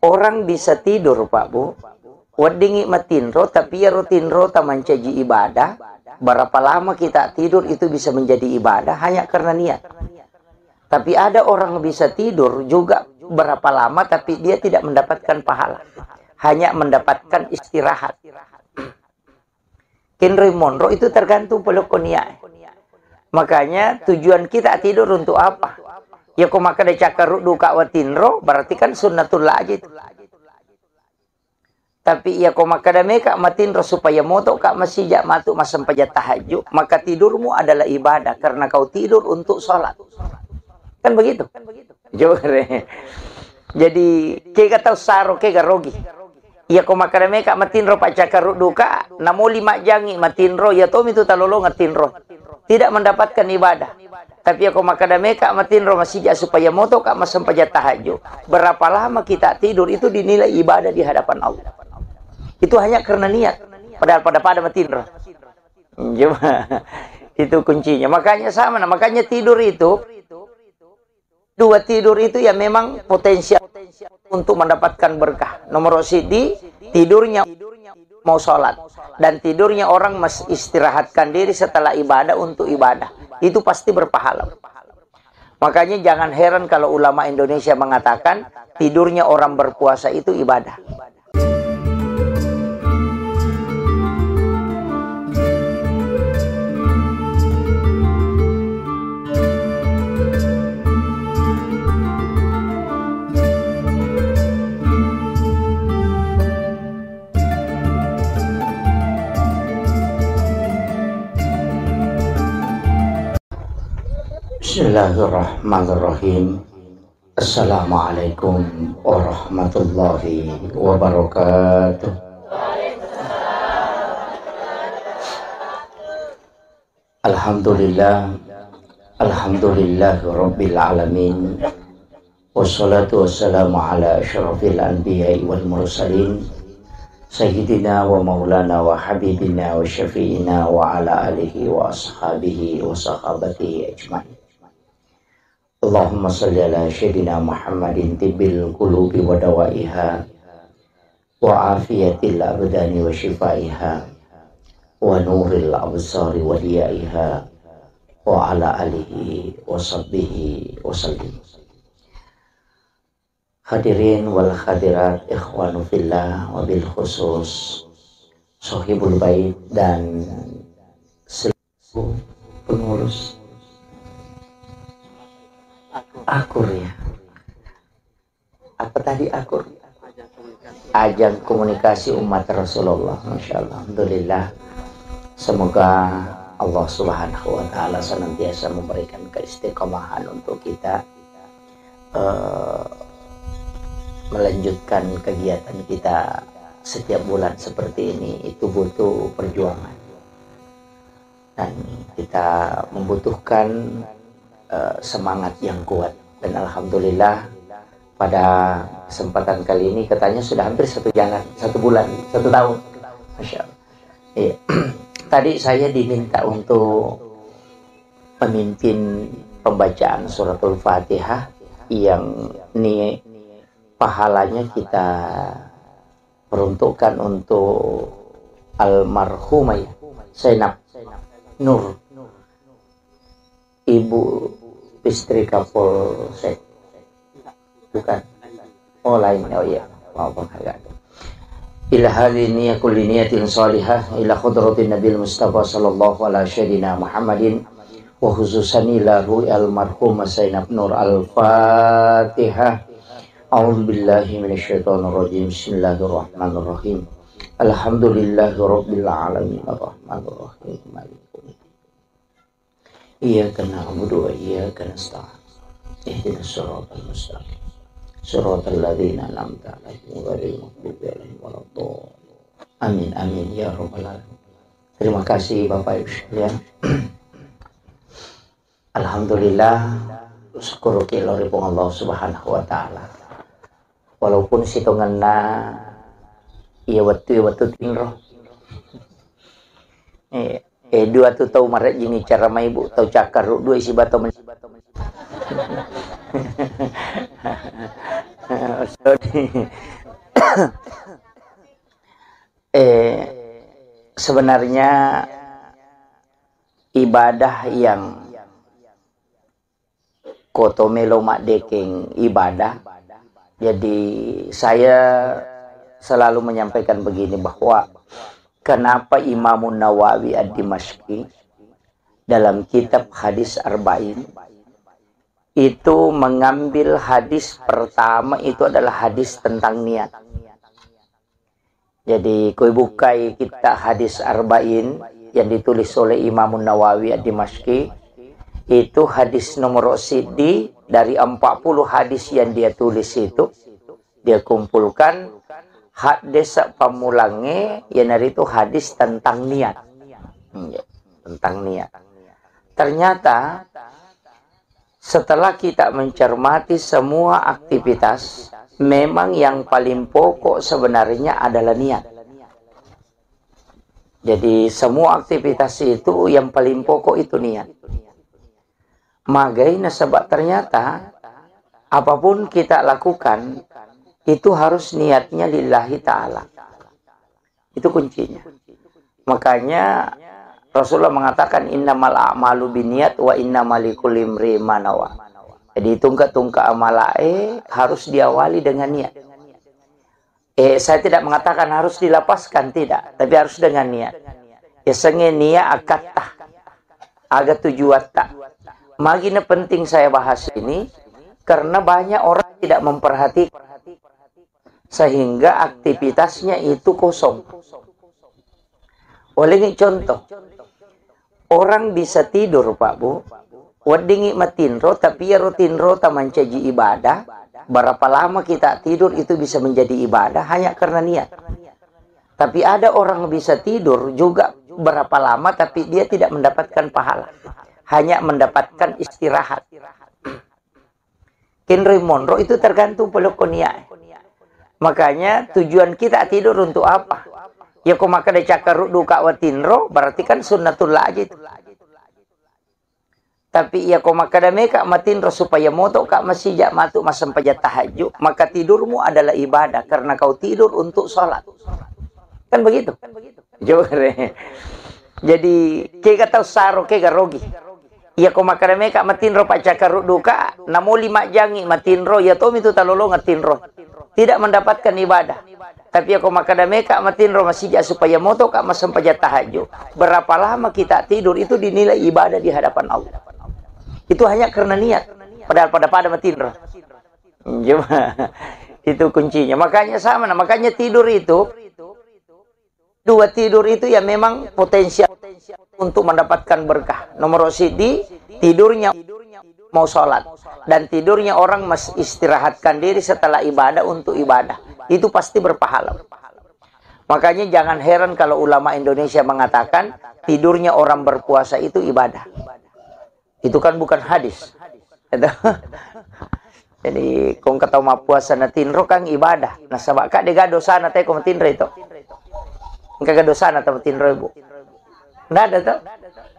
Orang bisa tidur, Pak Bu. Wadingi matinro, tapi ya rutinro taman caji ibadah. Berapa lama kita tidur itu bisa menjadi ibadah hanya karena niat. Tapi ada orang bisa tidur juga berapa lama, tapi dia tidak mendapatkan pahala. Hanya mendapatkan istirahat. Henry Monroe itu tergantung pelukonia. Makanya tujuan kita tidur untuk apa? Ya kok maka ada cakar duka watinro, berarti kan sunnatullah aja itu. Tapi ya kok maka ada meka matinro supaya moto kak masih jak matu masam pajat tahajud, maka tidurmu adalah ibadah karena kau tidur untuk sholat. Kan begitu? Jadi kega tahu saro kega rogi. Ya kok maka ada meka matinro pak cakar duka, namo 5 jangi matinro ya tom itu talolo ngatinro. Tidak mendapatkan ibadah. Tapi aku makadame kak matinro masih supaya moto kak masam pajat tahajud. Berapa lama kita tidur itu dinilai ibadah di hadapan Allah. Itu hanya karena niat. Padahal pada matinro. Itu kuncinya. Makanya sama. Makanya tidur itu. Dua tidur itu ya memang potensial untuk mendapatkan berkah. Nomor sidi tidurnya mau sholat. Dan tidurnya orang istirahatkan diri setelah ibadah untuk ibadah. Itu pasti berpahala. Makanya jangan heran kalau ulama Indonesia mengatakan tidurnya orang berpuasa itu ibadah. Bismillahirrahmanirrahim. Assalamualaikum warahmatullahi wabarakatuh. Alhamdulillah, alhamdulillah rabbil alamin. Wassalatu wassalamu ala asyrafil anbiya'i wal mursalin Sayyidina wa maulana wa habibina wa syafi'ina wa ala alihi wa ashabihi wa sahabatihi ajma'in. Allahumma salli ala Sayyidina Muhammadin tibbil qulubi wa dawaiha wa afiyatil abdani wa shifaiha wa nuril absari wa diyaiha wa ala alihi wa sahbihi wa sallim. Hadirin wal hadirat ikhwanu fillah wa bil khusus sahibul bait dan seluruh pengurus akur ya. Apa tadi akur? Ajang komunikasi umat Rasulullah. Masya Allah. Alhamdulillah. Semoga Allah Subhanahu wa Ta'ala senantiasa memberikan keistiqomahan untuk kita melanjutkan kegiatan kita setiap bulan seperti ini. Itu butuh perjuangan. Dan kita membutuhkan semangat yang kuat. Dan alhamdulillah pada kesempatan kali ini katanya sudah hampir 1 bulan, 1 tahun. Masya Allah. Iya. Tadi saya diminta untuk memimpin pembacaan suratul Fatihah yang ini pahalanya kita peruntukkan untuk almarhumah Zainab Nur, ibu istri Kapolsek. Bukan. Oh lain. Oh iya. Maafkan agak. Ila halini kulli niyatin salihah ila khudratin nabil mustafa sallallahu alaihi wasallam Muhammadin wa khususan ila ru'al marhum Zainab Nur. Al-Fatihah. A'udzu billahi minasyaitonir rajim. Bismillahirrahmanirrahim. Alhamdulillahirabbil alamin arrahmanir rahim maliki yaumiddin. Iyyaka na'budu wa iyyaka nasta'in. Ihdinas siratal mustaqim. Siratal ladzina an'amta 'alaihim ghairil maghdubi 'alaihim waladdallin. Amin amin ya rabbal alamin. Terima kasih Bapak Ibu sekalian. Alhamdulillah, syukur kiloripun Allah Subhanahu wa Ta'ala. Walaupun situnganna iya waktu tinro. Dua tu tahu maret jini cara mai ibu tahu cakar dua isi bato Sebenarnya ibadah yang kotomelo mak dekeng ibadah. Jadi saya selalu menyampaikan begini, bahwa kenapa Imam Nawawi Ad-Dimashqi dalam kitab hadis Arba'in itu mengambil hadis pertama itu adalah hadis tentang niat. Jadi koi bukai kita hadis Arba'in yang ditulis oleh Imam Nawawi Ad-Dimashqi, itu hadis nomor sidi dari 40 hadis yang dia tulis itu, dia kumpulkan hadis pamulangnya yang dari itu hadis tentang niat. Tentang niat. Ternyata setelah kita mencermati semua aktivitas, memang yang paling pokok sebenarnya adalah niat. Jadi semua aktivitas itu yang paling pokok itu niat. Magaina sebab ternyata apapun kita lakukan itu harus niatnya lillahi ta'ala. Itu kuncinya. Makanya Rasulullah mengatakan innamal a'malu binniyat wa innamal likulli imri'in ma nawa. Jadi tungkak-tungkak amalae harus diawali dengan niat. Saya tidak mengatakan harus dilepaskan, tidak, tapi harus dengan niat. Ya senge niat akatah agak tujuan tak. Magina penting saya bahas ini karena banyak orang tidak memperhatikan sehingga aktivitasnya itu kosong. Oleh ini contoh, orang bisa tidur Pak Bu, wadingi matinro tapi ya rutinro tamancaji ibadah. Berapa lama kita tidur itu bisa menjadi ibadah hanya karena niat. Tapi ada orang bisa tidur juga berapa lama tapi dia tidak mendapatkan pahala, hanya mendapatkan istirahat. Kenry Monro itu tergantung pelukonia. Makanya tujuan kita tidur untuk apa? Ya kok maka ada cakar duka watinro, berarti kan sunnatullah aja itu. Tapi ya kok maka ada meka matinro supaya moto kak masih jak matuk masam pajat tahajud, maka tidurmu adalah ibadah karena kau tidur untuk sholat. Kan begitu? Jadi kega tahu saro kega rogi. Ya kok maka ada meka matinro pak cakar duka, namo 5 jangi matinro ya tom itu talolo ngatinro. Tidak mendapatkan ibadah. Tapi aku makadame kak matin rumah sijak supaya moto kak masam pajat tahajud. Berapa lama kita tidur itu dinilai ibadah di hadapan Allah. Itu hanya karena niat. Padahal pada matin roh. Itu kuncinya. Makanya sama. Makanya tidur itu, dua tidur itu ya memang potensial untuk mendapatkan berkah. Nomor sidi tidurnya mau sholat. Dan tidurnya orang istirahatkan diri setelah ibadah untuk ibadah. Itu pasti berpahala. Makanya jangan heran kalau ulama Indonesia mengatakan tidurnya orang berpuasa itu ibadah. Itu kan bukan hadis. Jadi kong kata ma puasa na tinro kang ibadah. Nah sabak ka dega dosa na tayo kung tinro ito. Kagak dosa na tayo tinro ibu. Nggak ada tuh.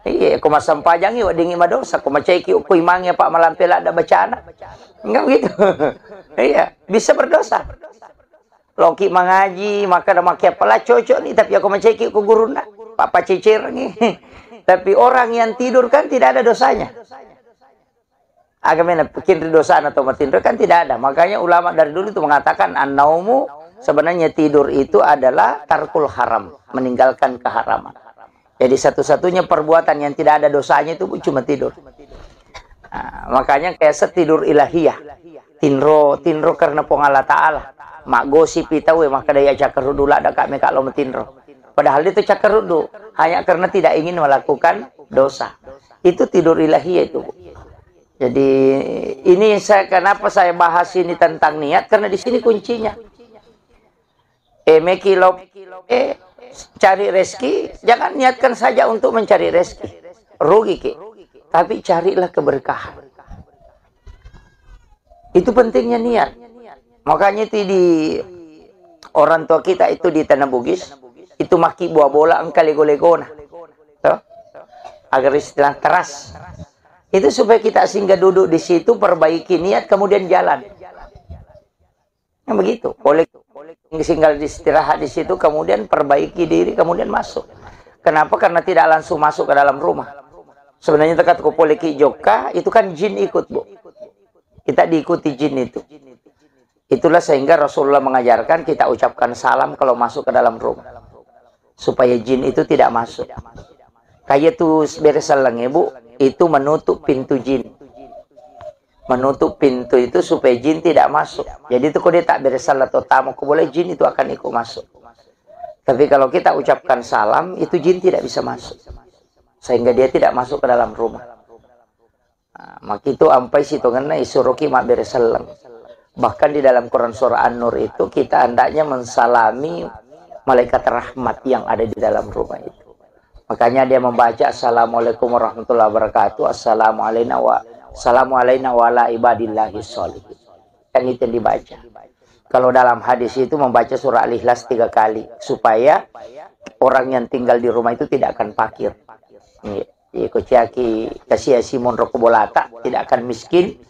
Iya, kung masampajangi wadingi madosa, kung macayki ukoy mangya pa malampela ada bacana. Enggak begitu. Iya, bisa berdosa. Loki mengaji, maka ada makia pala cocok nih, tapi aku menceki ke guru nak, papa cicir nih. Tapi orang yang tidur kan tidak ada dosanya. Agamanya bikin dosa atau mati kan tidak ada. Makanya ulama dari dulu itu mengatakan an-naumu sebenarnya tidur itu adalah tarkul haram, meninggalkan keharaman. Jadi satu-satunya perbuatan yang tidak ada dosanya itu cuma tidur. Nah, makanya kayak setidur ilahiyah. Tinro karena pengala ta'ala. Mak gosip itawe maka daya cakarudu lah ada kami kalau metinro. Padahal itu cakarudu hanya karena tidak ingin melakukan dosa. Itu tidur ilahiyah itu. Jadi ini kenapa saya bahas ini tentang niat karena di sini kuncinya. Cari rezeki, jangan niatkan saja untuk mencari rezeki. Rugi ke. Tapi carilah keberkahan. Itu pentingnya niat. Makanya itu di orang tua kita itu di Tanah Bugis, itu maki buah bola engkau lego-legona. Agar istilah teras. Itu supaya kita singgah duduk di situ, perbaiki niat, kemudian jalan. Yang begitu. Boleh tinggal istirahat di situ, kemudian perbaiki diri, kemudian masuk. Kenapa? Karena tidak langsung masuk ke dalam rumah. Sebenarnya tekat ke poliki joka, itu kan jin ikut, Bu. Kita diikuti jin itu. Itulah sehingga Rasulullah mengajarkan kita ucapkan salam kalau masuk ke dalam rumah. Supaya jin itu tidak masuk. Kayak itu beres salang, Bu, itu menutup pintu jin. Menutup pintu itu supaya jin tidak masuk. Jadi itu kalau dia tak beres salat atau tamu, boleh jin itu akan ikut masuk. Tapi kalau kita ucapkan salam, itu jin tidak bisa masuk. Sehingga dia tidak masuk ke dalam rumah. Nah, maka itu ampai situ ngena isuruki mak beres salam. Bahkan di dalam Quran surah An-Nur itu kita hendaknya mensalami malaikat rahmat yang ada di dalam rumah itu. Makanya dia membaca Assalamualaikum warahmatullahi wabarakatuh, Assalamu alayna wa ala ibadillahi sholihin. Kan itu yang dibaca. Kalau dalam hadis itu membaca surah Al-Ikhlas 3 kali. Supaya orang yang tinggal di rumah itu tidak akan fakir. Kuciaki kasih Simon Rokobolata tidak akan miskin.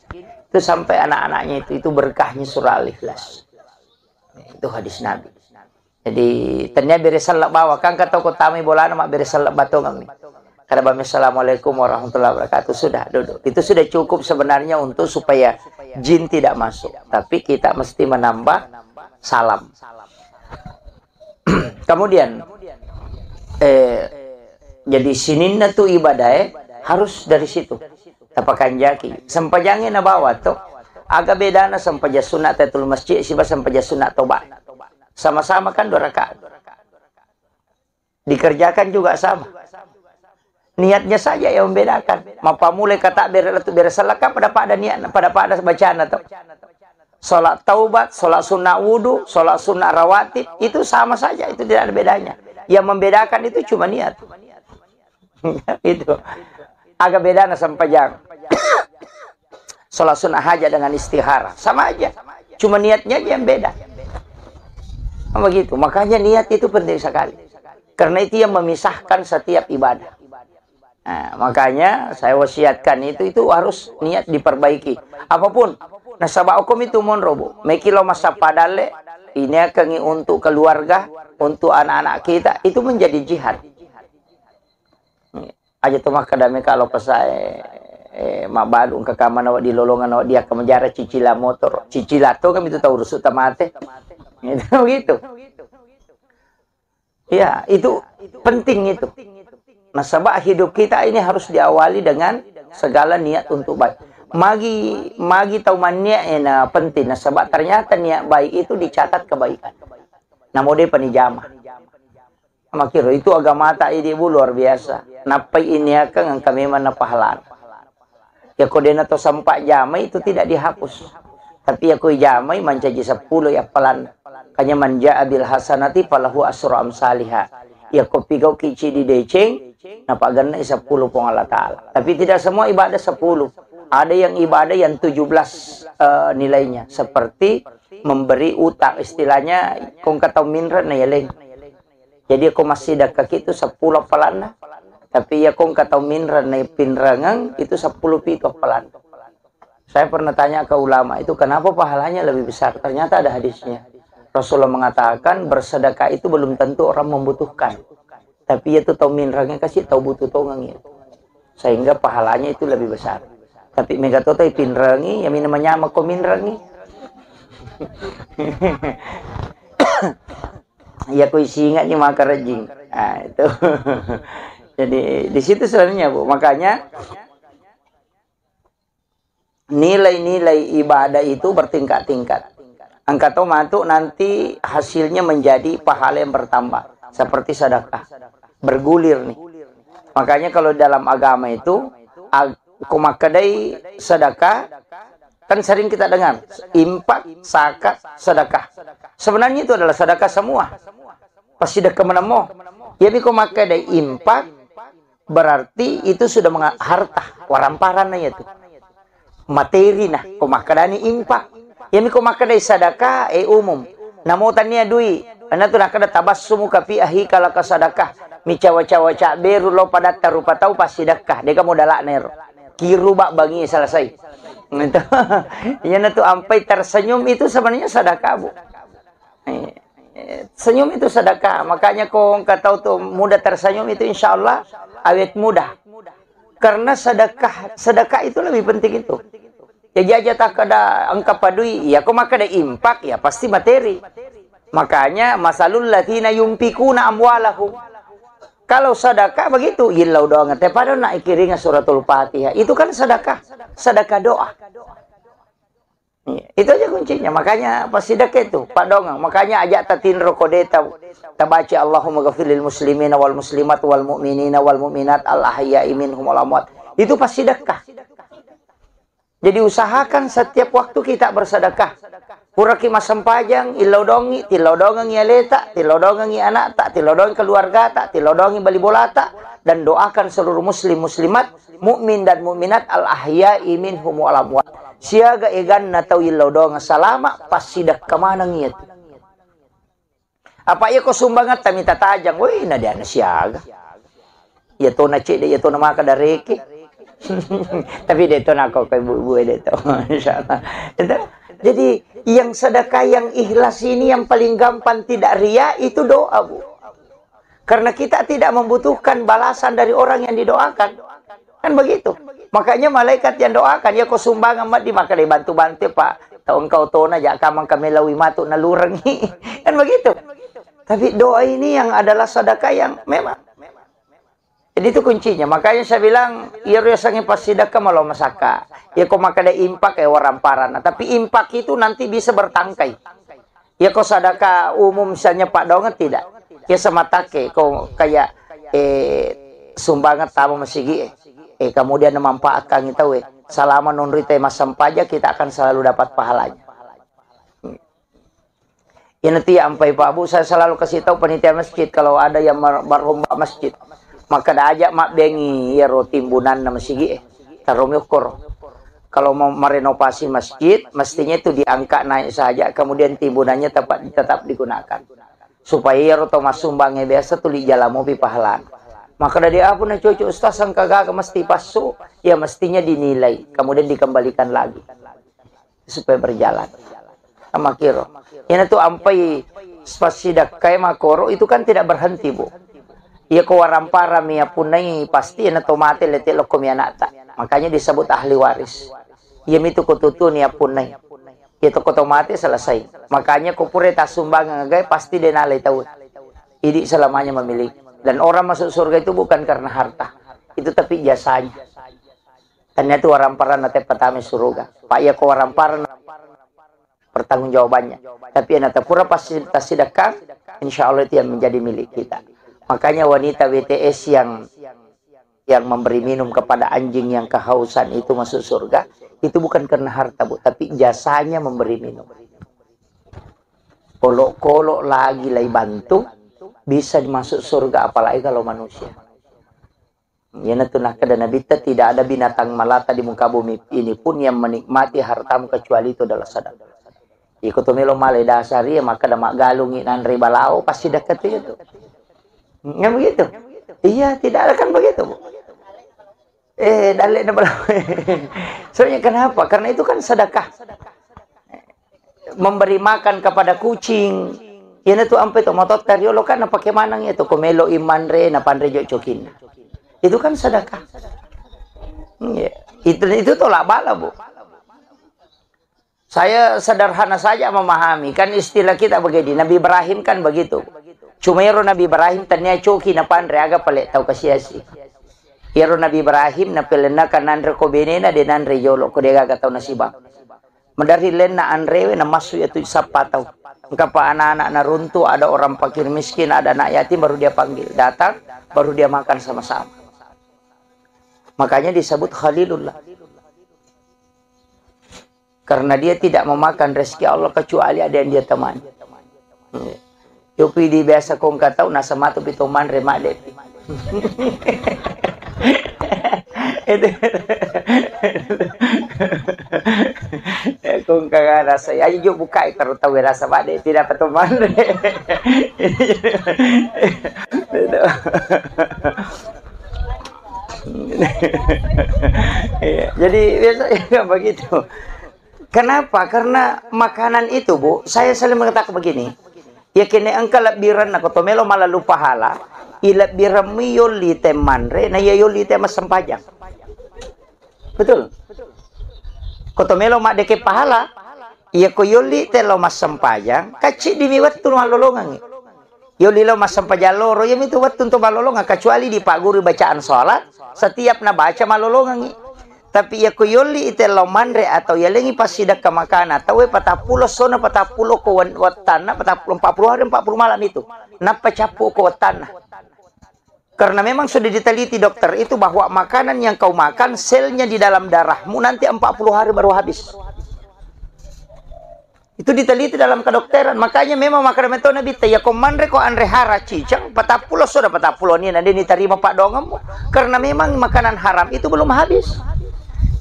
Itu sampai anak-anaknya itu berkahnya surah Al-Ikhlas. Itu hadis Nabi. Jadi ternyata beresalak bawa kan kata kotami bola nama beresalak batong kami. Karena bami assalamualaikum warahmatullahi wabarakatuh, sudah duduk. Itu sudah cukup sebenarnya untuk supaya jin tidak masuk. Tapi kita mesti menambah salam. Kemudian jadi sininna tu ibadah harus dari situ. Tapakan jaki. Sempajangin na bawa tuh. Agak beda na sampaja sunat tatul masjid siba sampaja sunat tobat. Sama-sama kan 2 rakaat. Dikerjakan juga sama. Niatnya saja yang membedakan. Mapa mulai kata beresalaka pada niat pada bacaan atau salat taubat, salat sunnah wudu, salat sunnah rawatib itu sama saja, itu tidak ada bedanya. Yang membedakan itu cuma niat. Itu agak beda sampai jang. Salat sunnah hajat dengan istihara sama aja. Cuma niatnya aja yang beda. Begitu. Makanya niat itu penting sekali. Karena itu yang memisahkan setiap ibadah. Nah, makanya saya wasiatkan itu harus niat diperbaiki. Apapun. Nasabah hukum itu monrobo. Mekilo masa padale. Ini akan untuk keluarga. Untuk anak-anak kita. Itu menjadi jihad. Aja tuh mah kadame kalau pesai. Mabalung ke kamar awak di lolongan awak dia akan menjara cicila motor. Cicila tuh kan itu tahu rusuk tamate. Gitu. Ya, itu penting itu. Nasabah hidup kita ini harus diawali dengan segala niat untuk baik. Magi tahu niat penting. Nasabah ternyata niat baik itu dicatat kebaikan. Namun dia penijamah. Makiro itu agama tak ini luar biasa. Napai ini akan kami mana pahala. Ya kodena to sampai jamai itu tidak dihapus. Tapi aku jamai mencaji 10 ya pelan. Kanya manja abil hasanati falahu asru amsalihah. Ya kopi kau kici di deceng. Napa ganna 10 pong Allah Ta'ala. Tapi tidak semua ibadah 10. Ada yang ibadah yang 17 nilainya. Seperti memberi utang. Istilahnya kong katau minra na yaleng. Jadi aku masih dekat itu 10 pelana. Tapi ya kong katau minra na pinrangang itu 10 pito pelana. Saya pernah tanya ke ulama itu kenapa pahalanya lebih besar. Ternyata ada hadisnya. Rasulullah mengatakan bersedekah itu belum tentu orang membutuhkan. Tapi itu tahu minrangnya kasih tahu butuh tongang itu. Sehingga pahalanya itu lebih besar. Tapi megatoto pinrangi yang namanya mako minrangi. Ya ku ingat ni maka rejing. Nah, itu. Jadi di situ sebenarnya Bu. Makanya nilai-nilai ibadah itu bertingkat-tingkat. Angkatau mantuk nanti hasilnya menjadi pahala yang bertambah. Seperti sedekah. Bergulir nih. Makanya kalau dalam agama itu, kumakadai sedekah, kan sering kita dengar. Impak, zakat, sedekah. Sebenarnya itu adalah sedekah semua. Pasti sedekah menemu. Jadi kumakadai impak, berarti itu sudah harta. Waramparannya itu. Materi nah. Kumakadani impak. Yang kumakadai sedekah, umum. Namutannya duit. Karena tu nak ada tabassumu kafi ahi kalau kesadakah. Mi cawa-cawa beru lo pada tarupa tahu pasti sedekah. Dia kamu dalak nero. Kiru bak bangi selesai. Itu. Yan na to ampay tersenyum itu sebenarnya sedekah, Bu. Senyum itu sedekah. Makanya kung kataw tuh mudah tersenyum itu insya Allah awet mudah. Karena sedekah itu lebih penting itu. Ya jaja tak kada angka padui, ya kok maka ada impak ya pasti materi. Makanya masalul latina yumpikuna amwalahum. Kalau sedekah begitu, ilau doang teh pada nak ikiringa suratul Fatihah. Itu kan sedekah doa. Itu aja kuncinya. Makanya pas sedekah itu, Pak Dongang. Makanya ajak tatin rokodeta. Tabaci Allahumma ghafirlil muslimina wal muslimat wal mu'minina wal mu'minat al ahya'i minhum wal amwat. Itu pas sedekah. Jadi usahakan setiap waktu kita bersedekah. Puraki masam pajang, ilodongi, tilodongi aleta, tilodongi anak tak, tilodongi keluarga tak, tilodongi bali bola tak, dan doakan seluruh muslim muslimat, mukmin dan mukminat al ahya'i minhum wal amwat. Siaga egan na tau ilodong salama pas sidak kemana ngit. Apa iya ko sumbangat tami tatajang, woi na dia na siaga. Ya to na cik ya to na maka dareki. Tapi dia to na ko kay bubuy dito. Insyaallah. Jadi yang sedekah yang ikhlas ini yang paling gampang tidak ria itu doa, Bu. Karena kita tidak membutuhkan balasan dari orang yang didoakan. Kan begitu. Makanya malaikat yang doakan, ya kau sumbangan mat di maka dibantu-bantu Pak. Tahu engkau tona jak kamang kami lawi matu nalurengi. Kan begitu. Tapi doa ini yang adalah sedekah yang memang. Jadi itu kuncinya. Makanya saya bilang, ya rasanya pas sedekah malah masaka. Ya kau maka ada impak kayak waran tapi impak itu nanti bisa bertangkai. Ya kau sedekah umum misalnya Pak Donget tidak. Ya sama take kau kayak sumbangan tamu masigi. Kemudian memanfaatkan itu selama nunrite masam pajak kita akan selalu dapat pahalanya. Ini nanti sampai Pak Bu saya selalu kasih tahu panitia masjid kalau ada yang merumah masjid maka dah ajak mak bengi ya timbunan na masjid tarum yukur. Kalau mau merenovasi masjid mestinya itu diangkat naik saja kemudian timbunannya tetap digunakan supaya ya mas sumbangnya biasa tuh di jalan mobil pahalan. Maka dari apa na cucu ustaz sang kagak mesti pasu ya mestinya dinilai kemudian dikembalikan lagi supaya berjalan sama kiro ini tuh ampai spasidak kayak makoro itu kan tidak berhenti Bu ya kewarampara mia punai pasti ini tuh mati letik lokom ya nata makanya disebut ahli waris ya itu kututun ya punai itu mati selesai makanya kupure tas sumbang ngagai pasti denalai tahu ini selamanya memiliki. Dan orang masuk surga itu bukan karena harta. Itu tapi jasanya. Ternyata orang parana teh pertama surga. Pak ya ko orang parana pertanggungjawabannya. Tapi yang pura pasti sedekah, insya Allah itu yang menjadi milik kita. Makanya wanita WTS yang memberi minum kepada anjing yang kehausan itu masuk surga, itu bukan karena harta Bu, tapi jasanya memberi minum. Kolok-kolok lagi lagi bantu. Bisa masuk surga apalagi kalau manusia. Ya natuna kada nabi tidak ada binatang melata di muka bumi ini pun yang menikmati hartamu kecuali itu adalah sedekah. Ikut melo male dasari maka ada mak galungi nan ribalau pasti dekat itu. Enggak begitu? Iya, tidak akan begitu, Bu. Dalek na balau. Soalnya kenapa? Karena itu kan sedekah. Memberi makan kepada kucing. Yan itu ampe to motot karyolo kan pakai manang itu komelo imanre na panre jocokin. Itu kan sedekah. Itu tolak bala Bu. Saya sederhana saja memahami kan istilah kita begini. Nabi Ibrahim kan begitu. Cuma yaro Nabi Ibrahim tanya coki na panre aga pale tau kasiasi. Yaro Nabi Ibrahim na pelena kan nandre ko benena de nandre yolo ko de aga tau nasibang. Medari len na andrewe na masu itu sapa tau. Kapa anak-anak naruntu ada orang fakir miskin ada anak yatim baru dia panggil datang baru dia makan sama-sama makanya disebut Khalilullah karena dia tidak memakan rezeki Allah kecuali ada yang dia temani yopi di biasa kong katau nasa matu pitoman remak depi kung kagak rasa ayo jo buka kalau tahu rasa bade tidak petuman Iya, jadi biasanya begitu. Kenapa? Karena makanan itu, Bu, saya selalu mengatakan begini. Ya kini angka labiran na kotomelo malalu pahala, ilabiran mi yoli temanre, na yoli temas sempajang. Betul. Kotomelo mak deke pahala, iya ko yoli telo mas sempajang, kacik dimiwat tu malolongan. Yoli lo mas sempajang loro, ya itu wat untuk malolongan, kecuali di pak guru bacaan sholat, setiap na baca malolongan. Tapi ya ko yoli itelo manre atau ya lengi pasidak ke makanan atau patapulo sona patapulo ko watana patapulo 40 hari 40 malam itu napa capu ko watana. Karena memang sudah diteliti dokter itu bahwa makanan yang kau makan selnya di dalam darahmu nanti 40 hari baru habis. Itu diteliti dalam kedokteran. Makanya memang makanan metode bita ya ko manre ko anre hara cicang patapulo soda patapulo ni nanti diterima pak dongamu. Karena memang makanan haram itu belum habis.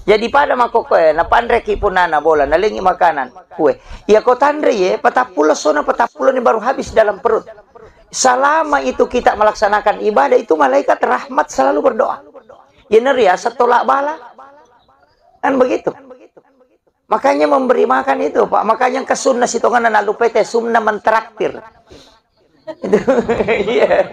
Jadi pada makokoe na pandre kipunana bola nalingi makanan kue. Ya ko tandre ye patapulo sona patapulo ni baru habis dalam perut. Selama itu kita melaksanakan ibadah itu malaikat rahmat selalu berdoa. Ya neriasa tolak bala. Kan begitu. Makanya memberi makan itu, Pak. Makanya ke sunnah sitongan na lupete sunnah mentraktir. Itu iya.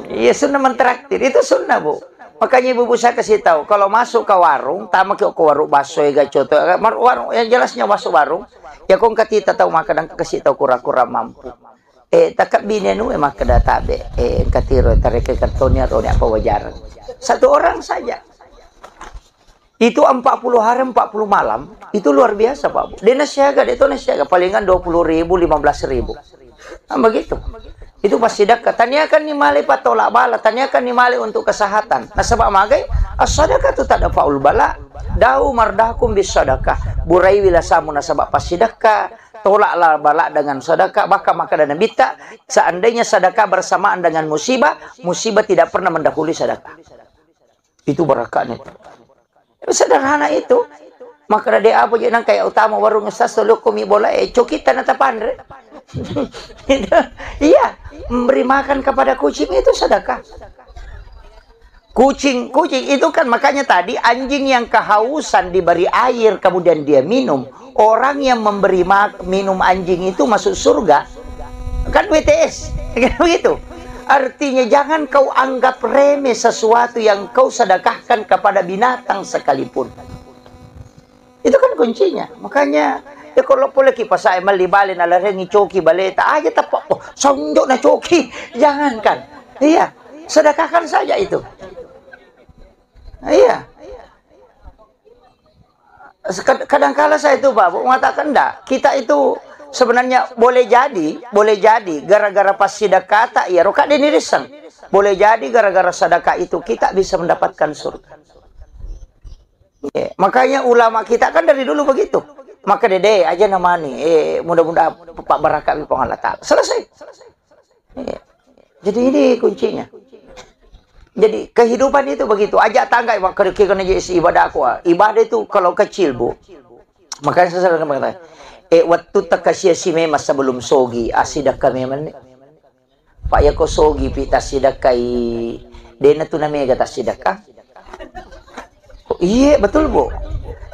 Iya sunnah mentraktir itu sunnah, Bu. Makanya ibu saya kasih tahu, kalau masuk ke warung, tamak ke warung baso ya coto, warung yang jelasnya masuk warung, ya kong katita tahu makan kasih tahu kura-kura mampu. Takap binenu emak kedatabe, katiro tarik kartonnya roni apa wajaran. Satu orang saja. Itu 40 hari 40 malam, itu luar biasa, Pak Bu. Dia nasiaga, itu nasiaga palingan 20.000, 15.000. Nah, begitu. Itu pasti dekat. Tanyakan ni mali patolak bala, tanyakan ni mali untuk kesehatan. Nah sebab magai as-sadaqah tu tak ada faul bala. Dau mardakum bis sadaqah. Burai wila samu nasabak pas sedekah, tolaklah bala dengan sedekah, maka dan bita. Seandainya sedekah bersamaan dengan musibah, musibah tidak pernah mendahului sedekah. Itu berakatnya. Sederhana itu. Maka dia apa je nang kayak utama warung esas tolo komi bola cokita na tapandre. Iya, memberi makan kepada kucing itu sedekah. Kucing itu kan makanya tadi anjing yang kehausan diberi air kemudian dia minum. Orang yang memberi minum anjing itu masuk surga. Kan WTS, kan begitu. Artinya jangan kau anggap remeh sesuatu yang kau sedekahkan kepada binatang sekalipun. Itu kan kuncinya. Makanya ya kalau boleh kipas saya malibali na larengi coki baleta aja tapak oh sonjok na coki jangankan. Iya, sedekahkan saja itu. Iya. Kadang-kala saya itu Pak mengatakan enggak, kita itu sebenarnya boleh jadi gara-gara pas sedekah tak ya roka denirisan. Boleh jadi gara-gara sedekah itu kita bisa mendapatkan surga. Ya, makanya ulama kita kan dari dulu begitu. Maka dede aja namanya mudah-mudahan Pak Barakat Allah Ta'ala. Selesai. Ya. Jadi ini kuncinya. Jadi kehidupan itu begitu. Ajak tangga kena jadi ibadah aku. Ibadah itu kalau kecil, Bu. Makanya saya selalu mengatakan, waktu takasya si mema sebelum sogi asidak kami men. Pak ya ko sogi pita sidakai dena tu namanya kata sidakah. Iya betul Bu.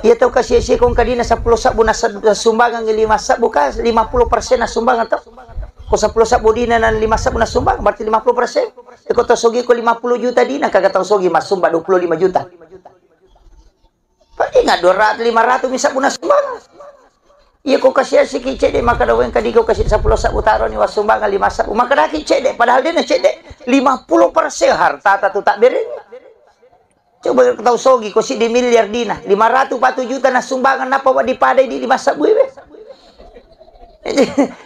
Iya tahu kasih kong kadina 10 sabu na sumbangan 5 sabu ka 50% na sumbangan tahu. Ko 10 sabu dina na 5 sabu na sumbang berarti 50%. Ko tosogi ko 50 juta dina kagak tahu sogi mas sumba 25 juta. Pak ingat 200 500 mi sabu na sumbangan. Iya ko kasih kice de maka dawen kadi ko kasih 10 sabu taro ni wasumbangan 5 sabu maka dah kice de padahal dia na cede 50% harta tu tak bereng. Coba tahu sogi ko si di miliar dina 540 juta na sumbangan apa wa dipadai di 5 sabu be.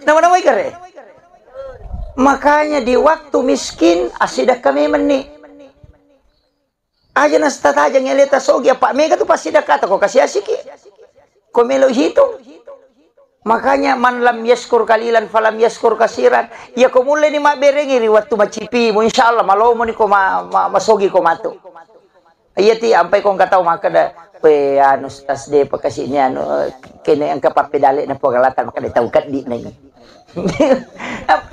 Nama-nama ikare. Makanya di waktu miskin asidak kami meni. Aja nas tata aja ngeleta sogi apa mega tu pasti dah kata ko kasih asiki. Ko melo hitung. Makanya man lam yaskur kalilan falam yaskur kasiran. Ya ko mulai ni mak berengi waktu macipi mu insyaallah malo mo ni ko masogi ko matu. Iya ti ampai kong kataw maka da pe anu tas de pakasihnya anu kene ang kapapedali na pagalatan maka da tawkat di na ni.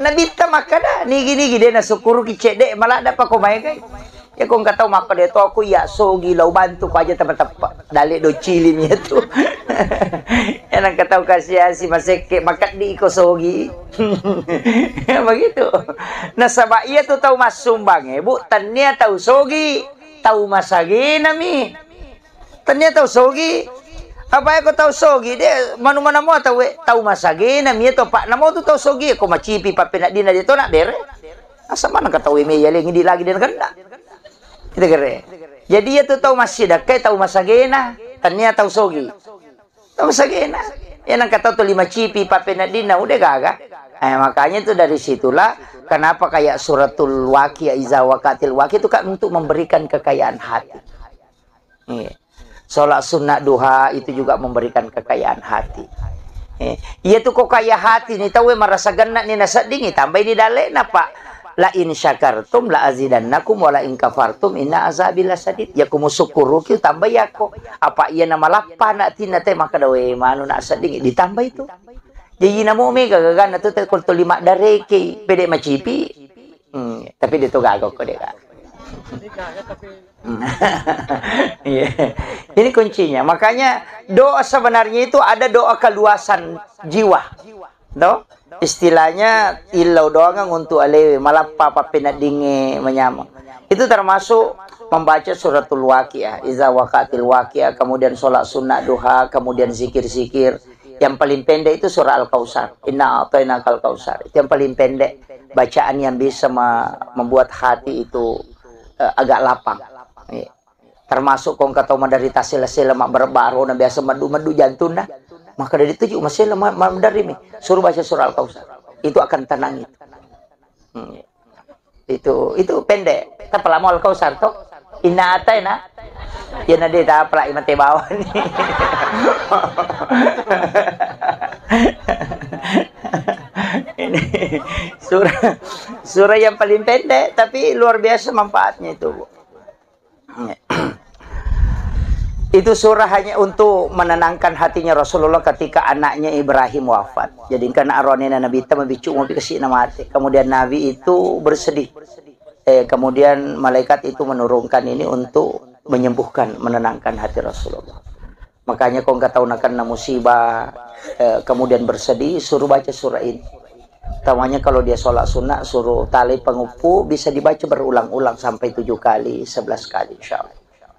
Nabita maka da nigi-nigi de na sukuru ki cede malada pa kumay kay. Ya kung kataw maka dito ako ya sogi law bantu ko aja teman-teman dali do chilin itu. Yan ang kataw kasi si Maseke makat di ko sogi. Begitu. Nasaba iya tu tahu mas sumbang bu tanya tahu sogi tahu masagi nami. Tanya tahu sogi apa aku tahu sogi dia mana-mana mo tahu masagi nami itu pak namo tu tahu sogi aku macipi papinak dina dito nak dere. Asa mana kataw me yaling hindi lagi din kanda. Itu kere. Jadi ya tuh tahu masih dah kayak tahu masagena, tanya tahu sogi. Tahu masagena. Ya nang kata tuh 5 cipi papenadina udah gagah. Makanya itu dari situlah kenapa kayak suratul Waqiah iza waqatil waqiah itu kan untuk memberikan kekayaan hati. Salat sunnah duha itu juga memberikan kekayaan hati. Iya tuh kok kaya hati nih tahu merasa genak nih nasa dingin tambah ini dalena pak. La in syakartum la azidannakum wa la in kafartum inna azabi lasadid. Ya kumu syukuru kieu tambah ya ko. Apa ieu nama lapana tina teh maka dawe manu na sading ditambah itu. Jadi namo me gagagan atuh teh kultu 5 dareke pede macipi. Tapi ditu gagok ko deka. Ini kuncinya. Makanya doa sebenarnya itu ada doa keluasan jiwa. Doa istilahnya ilau doang untuk alewe malapa papinadinge menyama. Itu termasuk membaca suratul Waqiah, iza waqatil waqiah, kemudian sholat sunnah duha, kemudian zikir-zikir. Yang paling pendek itu surah Al-Kautsar. Inna a'tainakal kautsar. Itu yang paling pendek bacaan yang bisa membuat hati itu agak lapang. Termasuk kong kata menderita sila-sila mak berbaru na biasa madu-madu jantung dah. Maka dari itu juga masih lemah dari ini. Suruh baca surah Al-Kautsar. Itu akan tenang itu. Itu pendek. Tapi lama Al-Kautsar toh. Inna ataina. Ya nade tak pelak imate bawah ni. Ini surah yang paling pendek tapi luar biasa manfaatnya itu. Itu surah hanya untuk menenangkan hatinya Rasulullah ketika anaknya Ibrahim wafat. Jadi karena arwahnya Nabi itu membicu mau dikasih nama hati. Kemudian Nabi itu bersedih. Kemudian malaikat itu menurunkan ini untuk menyembuhkan, menenangkan hati Rasulullah. Makanya kau nggak tahu nak musibah, kemudian bersedih, suruh baca surah ini. Tamanya kalau dia sholat sunnah, suruh tali pengupu bisa dibaca berulang-ulang sampai 7 kali, 11 kali, insya Allah.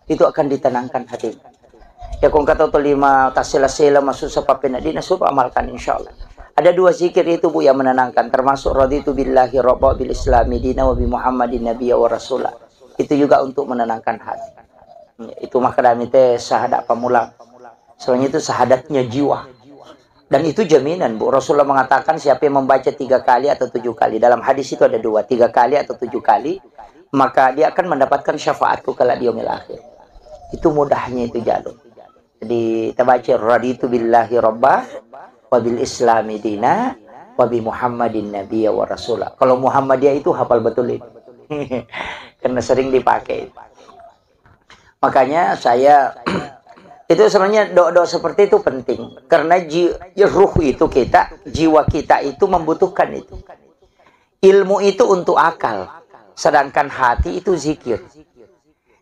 Itu akan ditenangkan hati. Ya kong kata tu 5 tasila-sila masuk sepapina dina suruh amalkan insyaallah. Ada 2 zikir itu bu yang menenangkan, termasuk raditu billahi rabba bil islami dina wa bi muhammadin nabiyya wa rasulah. Itu juga untuk menenangkan hati. Itu maka kami teh syahadat pamulang. Soalnya itu syahadatnya jiwa. Dan itu jaminan bu. Rasulullah mengatakan siapa yang membaca 3 kali atau 7 kali. Dalam hadis itu ada 2, 3 kali atau 7 kali. Maka dia akan mendapatkan syafaatku kala di yaumil akhir. Itu mudahnya itu jalur. Jadi kita baca raditu billahi rabbah wa bil islami dina wa bi muhammadin nabiyya wa rasulah. Kalau Muhammadiyah itu hafal betul itu. Karena sering dipakai. Makanya saya itu sebenarnya doa-doa seperti itu penting. Karena ruh itu kita, jiwa kita itu membutuhkan itu. Ilmu itu untuk akal. Sedangkan hati itu zikir.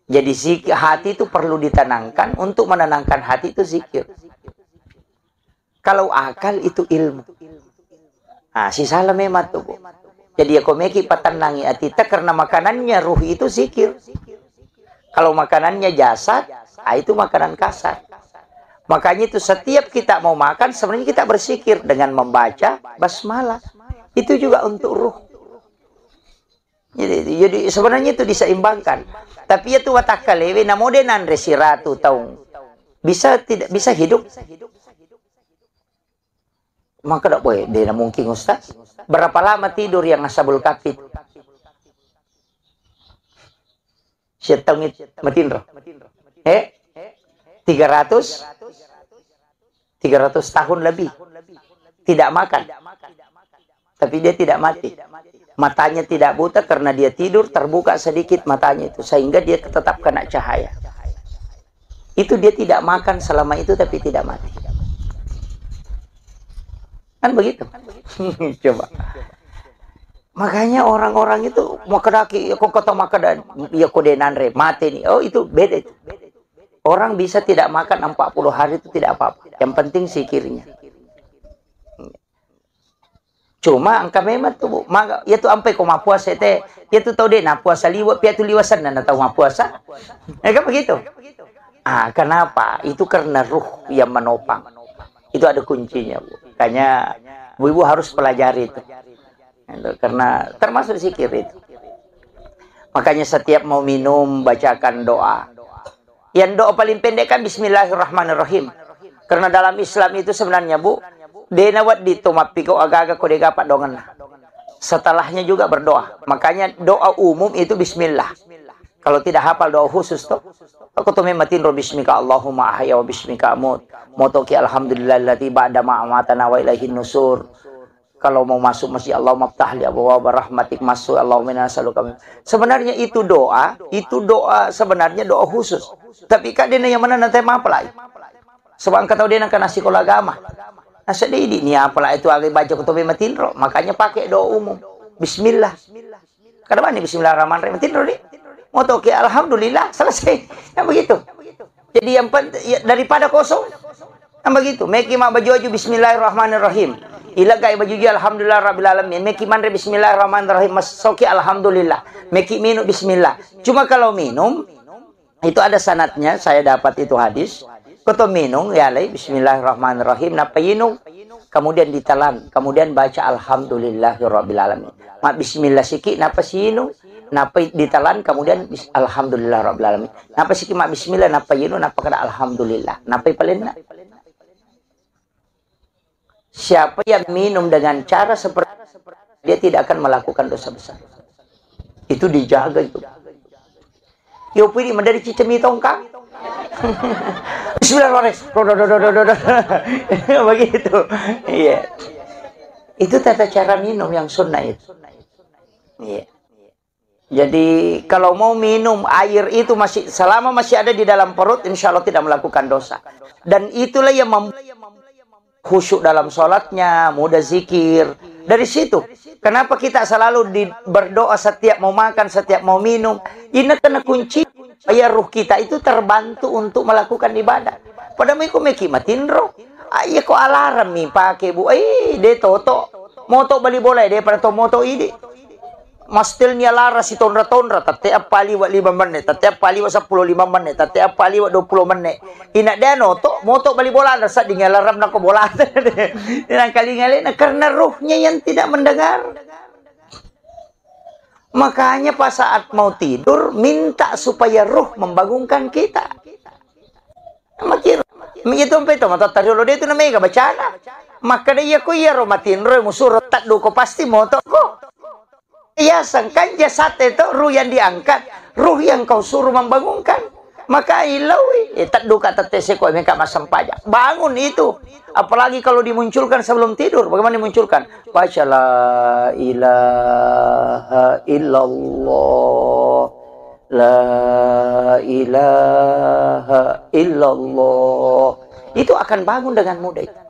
Jadi zikir, hati itu perlu ditenangkan. Untuk menenangkan hati itu zikir. Kalau akal itu ilmu. Nah, si salah memang tuh. Jadi aku meki patanangi atita karena makanannya ruh itu zikir. Kalau makanannya jasad, itu makanan kasar. Makanya itu setiap kita mau makan sebenarnya kita berzikir dengan membaca basmalah. Itu juga untuk ruh. Jadi sebenarnya itu diseimbangkan. Tapi itu watakalewe namodenan resiratu taung. Bisa hidup. Maka tak boleh. Dia mungkin Ustaz. Berapa lama tidur yang ashabul kahfi? Setengit matinro. 300 tahun lebih. Tidak makan. Tapi dia tidak mati. Matanya tidak buta karena dia tidur, terbuka sedikit matanya itu. Sehingga dia tetap kena cahaya. Itu dia tidak makan selama itu tapi tidak mati. Kan begitu? Coba. Makanya orang-orang itu mau kedaki, kok kata makan ya kodenan re mati nih. Oh itu beda itu. Orang bisa tidak makan 40 hari itu tidak apa-apa. Yang penting sikirnya. Cuma angka memang tuh, maka ya tuh sampai koma puasa teh, ya tuh tahu deh, nah puasa liwat, piatu liwasan dan tahu mah puasa. Ya kan begitu. Ah, kenapa? Itu karena ruh yang menopang. Itu ada kuncinya, Bu. Makanya ibu harus pelajari itu. Karena termasuk zikir itu. Makanya setiap mau minum bacakan doa. Yang doa paling pendek kan Bismillahirrahmanirrahim. Karena dalam Islam itu sebenarnya, Bu, denawat ditomapiko agak-agak kode gapak dongan. Setelahnya juga berdoa. Makanya doa umum itu Bismillah. Kalau tidak hafal doa khusus tuh, aku tuh mematin ro bismika Allahumma ahya wa bismika amut. Motoki alhamdulillahillati ba'da ma'amatana wa ilaihin nusur. Kalau mau masuk masjid Allah maftah li abwaab rahmatik masuk Allahumma inna nas'aluka. Sebenarnya itu doa sebenarnya doa khusus. Tapi kadene yang mana nanti apa lagi? Sebab kata dia nak nasi sekolah agama. Nah sedih ini apalah itu agak baca kutubi matinro. Makanya pakai doa umum. Bismillah. Kadang mana Bismillahirrahmanirrahim matinro ni. Motoki alhamdulillah selesai. Yang begitu. Jadi yang ya, daripada kosong. Yang begitu. Meki mak baju Bismillahirrahmanirrahim. Ilagai baju alhamdulillah rabbil alamin. Meki manre Bismillahirrahmanirrahim. Masoki alhamdulillah. Meki minum bismillah. Cuma kalau minum itu ada sanatnya. Saya dapat itu hadis. Koto minum ya lay Bismillahirrahmanirrahim. Napa yinung. Kemudian ditelan. Kemudian baca alhamdulillahirabbil alamin. Mak bismillah siki napa sinung. Napa ditelan kemudian alhamdulillahirabbil alamin. Napa siki mak bismillah napa yinung napa kada alhamdulillah. Napa palena. Siapa yang minum dengan cara seperti dia tidak akan melakukan dosa besar. Itu dijaga itu. Yo pilih dari cicemi tongkang. Bismillahirrahmanirrahim. Begitu. Iya. Itu tata cara minum yang sunnah itu. Iya. Jadi kalau mau minum air itu selama masih ada di dalam perut, insya Allah tidak melakukan dosa. Dan itulah yang khusyuk dalam sholatnya, mudah zikir. Dari situ, kenapa kita selalu berdoa setiap mau makan, setiap mau minum? Ini kena kunci supaya ruh kita itu terbantu untuk melakukan ibadah. Padahal aku mekimatin roh. Iya kok alarm nih pakai bu. Dia toto. Moto bali bola dia pada to moto ini. Mastilnya laras si tonra-tonra. Tatiap pali wa 5 menit. Tatiap pali wa 15 menit. Tatiap pali wa 20 menit. Ina dia noto. Moto bali bola. Nasa di ngalaram na ko bola. Yang kali-kali. Karena ruhnya yang tidak mendengar. Makanya pas saat mau tidur. Minta supaya ruh membangunkan kita. Makin. Itu sampai itu. Mata tadi lo dia itu namanya bacana. Maka dia ko iya romatin roh. Musuh tak duko pasti moto ko. Ya sangkan jasad itu ruh yang diangkat, ruh yang kau suruh membangunkan. Maka ilawi, tak duka tetese kau mereka masam pajak. Bangun itu. Apalagi kalau dimunculkan sebelum tidur. Bagaimana dimunculkan? Baca la ilaha illallah. La ilaha illallah. Itu akan bangun dengan mudah itu.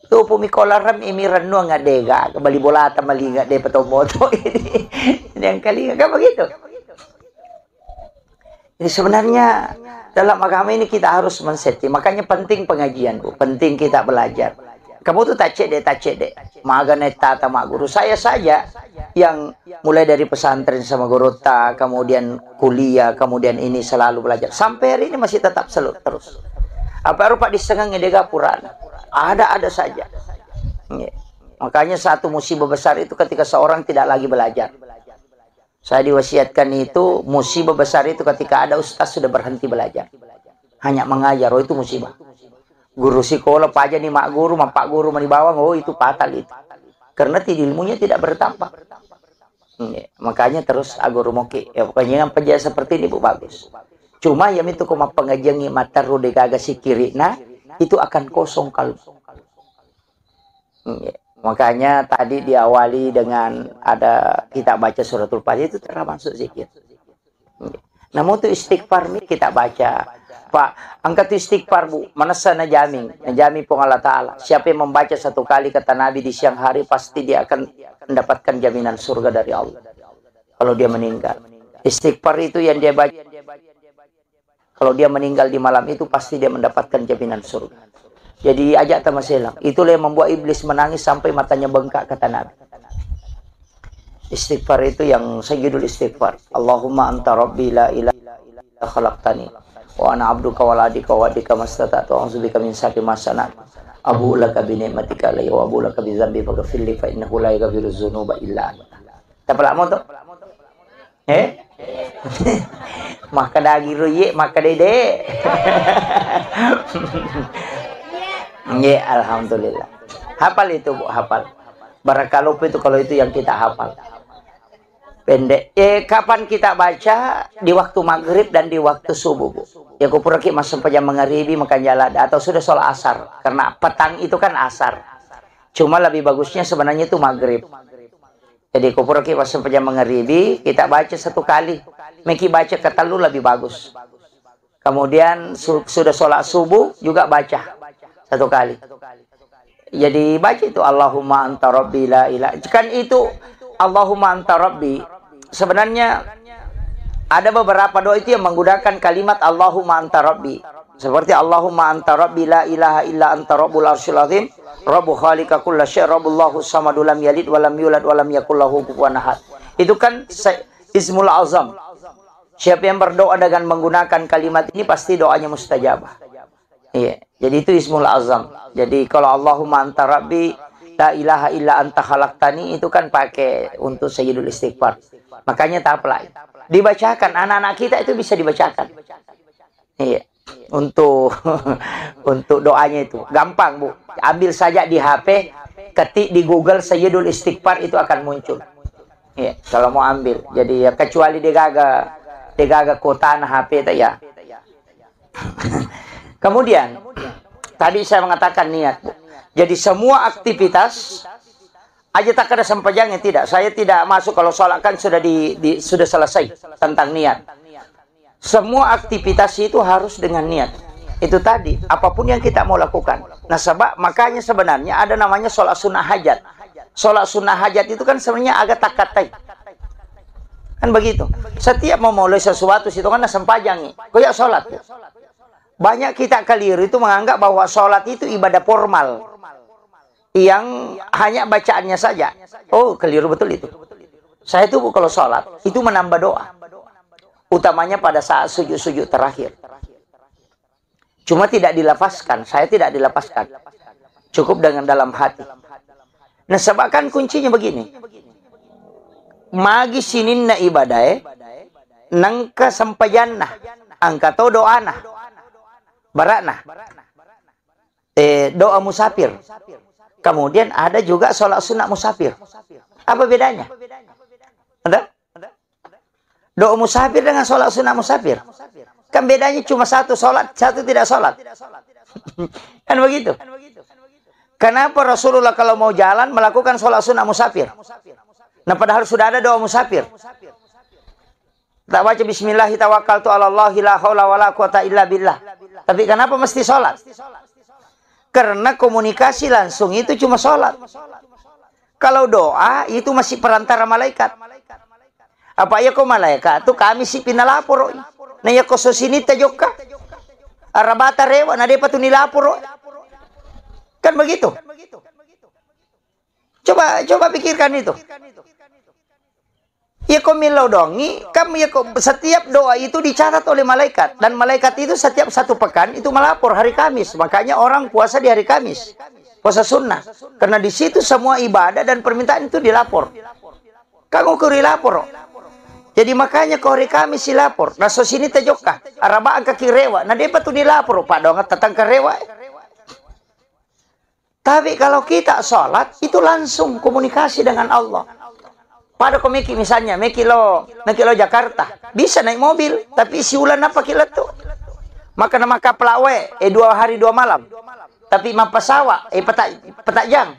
Tupo mikolaram imiran no nga dega kembali bola tamali nga de patomoto ini yang kali nggak begitu. Jadi sebenarnya dalam agama ini kita harus men-setting. Makanya penting pengajian, Bu. Penting kita belajar. Kamu tuh tak cek deh. Maganeta sama guru saya saja yang mulai dari pesantren sama guru ta, kemudian kuliah, kemudian ini selalu belajar. Sampai hari ini masih tetap selalu terus. Apa rupa di setengah ngedega Purana. Ada saja. Ya. Makanya satu musibah besar itu ketika seorang tidak lagi belajar. Saya diwasiatkan itu musibah besar itu ketika ada ustaz sudah berhenti belajar. Hanya mengajar, oh itu musibah. Guru sekolah aja nih mak guru, pak guru di bawah, oh itu fatal itu. Karena ilmunya tidak bertambah. Ya. Makanya terus aguru moki. Ya, pokoknya yang penjelasan seperti ini Bu bagus. Cuma yang itu kuma pengajian mataru de gaga sikiri nah itu akan kosong kalbu. Makanya tadi diawali dengan ada kita baca suratul Fatihah itu termasuk zikir. Namun itu istighfar kita baca Pak, angkat istighfar bu, manasa najami pun Allah Ta'ala. Siapa yang membaca satu kali kata Nabi di siang hari, pasti dia akan mendapatkan jaminan surga dari Allah. Kalau dia meninggal. Istighfar itu yang dia baca. Kalau dia meninggal di malam itu, pasti dia mendapatkan jaminan surga. Jadi ajak tamaselang. Itulah yang membuat iblis menangis sampai matanya bengkak, kata Nabi. Istighfar itu yang sayyidul istighfar. Allahumma anta rabbi la ilaha illa khalaqtani wa ana abduka wa ladika wa adika mastata'tu a'udzubika min syarri ma sana'tu abu'u laka bi ni'matika alayya wa abu'u laka bi dzambi faghfir li fa innahu la yaghfiru dzunuba illa anta. Tapala mo to? Maka dagi ruye maka dede. Nggih, alhamdulillah. Hafal itu Bu, hafal. Barakallahu itu kalau itu yang kita hafal. Pendek. Kapan kita baca? Di waktu maghrib dan di waktu subuh, Bu. Ya kupuraki masuk pajam mengharibi makan jalan atau sudah sholat asar. Karena petang itu kan asar. Cuma lebih bagusnya sebenarnya itu maghrib. Jadi kupuraki masuk pajam mengharibi, kita baca satu kali. Meki baca kata lu lebih bagus. Kemudian sudah sholat subuh juga baca satu kali. Jadi baca itu Allahumma anta rabbi la ilaha. Kan itu Allahumma anta rabbi. Sebenarnya ada beberapa doa itu yang menggunakan kalimat Allahumma anta rabbi. Seperti Allahumma anta rabbi la ilaha illa anta rabbul arsyil azim. Rabbu khaliqa kulla syai' rabbullahu samadu lam yalid wa lam yulad wa lam yakul lahu kufuwan ahad. Itu kan ismul azam. Siapa yang berdoa dengan menggunakan kalimat ini pasti doanya mustajabah. Iya. Jadi itu ismul azam. Jadi kalau Allahumma anta rabbi la ilaha illa anta khalaqtani itu kan pakai untuk sayyidul istighfar. Makanya tak apply. Dibacakan anak-anak kita itu bisa dibacakan. Iya. Untuk doanya itu gampang Bu. Ambil saja di HP, ketik di Google sayyidul istighfar itu akan muncul. Iya, kalau mau ambil. Jadi ya kecuali degaga kota nah HP itu ya. Kemudian tadi saya mengatakan niat, Bu. Jadi semua aktivitas aja tak ada sempajangnya tidak. Saya tidak masuk kalau sholat kan sudah sudah selesai tentang niat. Semua aktivitas itu harus dengan niat. Itu tadi, apapun yang kita mau lakukan. Nah, makanya sebenarnya ada namanya sholat sunnah hajat. Sholat sunnah hajat itu kan sebenarnya agak takatai. Kan begitu. Setiap mau mulai sesuatu itu kan sempajang. Kayak sholat. Banyak kita keliru itu menganggap bahwa sholat itu ibadah formal. Yang hanya bacaannya saja. Oh, keliru betul itu. Saya tuh kalau sholat, itu menambah doa. Utamanya pada saat sujud-sujud terakhir. Cuma tidak dilafazkan. Saya tidak dilafazkan. Cukup dengan dalam hati. Nah, sebabkan kuncinya begini. Magi sininna ibadah, nangka sampayanna, angkato doana, barakna, doa musafir. Kemudian ada juga sholat sunat musafir. Apa bedanya? Ada? Doa musafir dengan sholat sunat musafir. Kan bedanya cuma satu sholat, satu tidak sholat. Kan begitu. Kenapa Rasulullah kalau mau jalan melakukan sholat sunat musafir? Nah padahal sudah ada doa musafir. Tak baca bismillahi tawakkaltu ala Allahi la haula wala quwata illa billah. Tapi kenapa mesti sholat? Karena komunikasi langsung itu cuma sholat. Kalau doa itu masih perantara malaikat. Apa ya kau malaikat tu kami si pinalapor. Na ya ko sosini tajoka. Arabata rewa na depa tu nilapor. Kan begitu. Coba pikirkan itu. Ya kau milau dongi, kamu ya kau setiap doa itu dicatat oleh malaikat dan malaikat itu setiap satu pekan itu melapor hari Kamis. Makanya orang puasa di hari Kamis. Puasa sunnah. Karena di situ semua ibadah dan permintaan itu dilapor. Kamu kuri lapor. Jadi makanya kau hari Kamis silapor. Nah sosini tajokah. Araba angka kirewa. Nah dia tu dilapor. Pak dong tatang kerewa. Tapi kalau kita sholat itu langsung komunikasi dengan Allah. Pada kau meki misalnya, meki lo Jakarta. Bisa naik mobil. Tapi si ulan apa kila tu? Maka nama kaplawe. 2 hari 2 malam. Tapi mapasawa. Petak jang.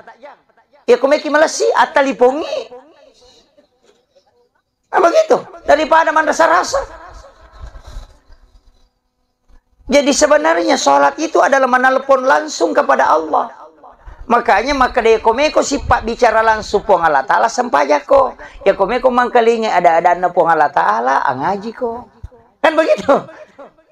Ya kau meki malasi. Atalipongi. Nah begitu, daripada mana rasa-rasa. Jadi sebenarnya sholat itu adalah menelepon langsung kepada Allah. Makanya maka dia komeko sifat bicara langsung pong Allah Ta'ala sampaja ko. Ya komeko mangkalingi ada na pong Allah Ta'ala ngaji ko. Kan begitu.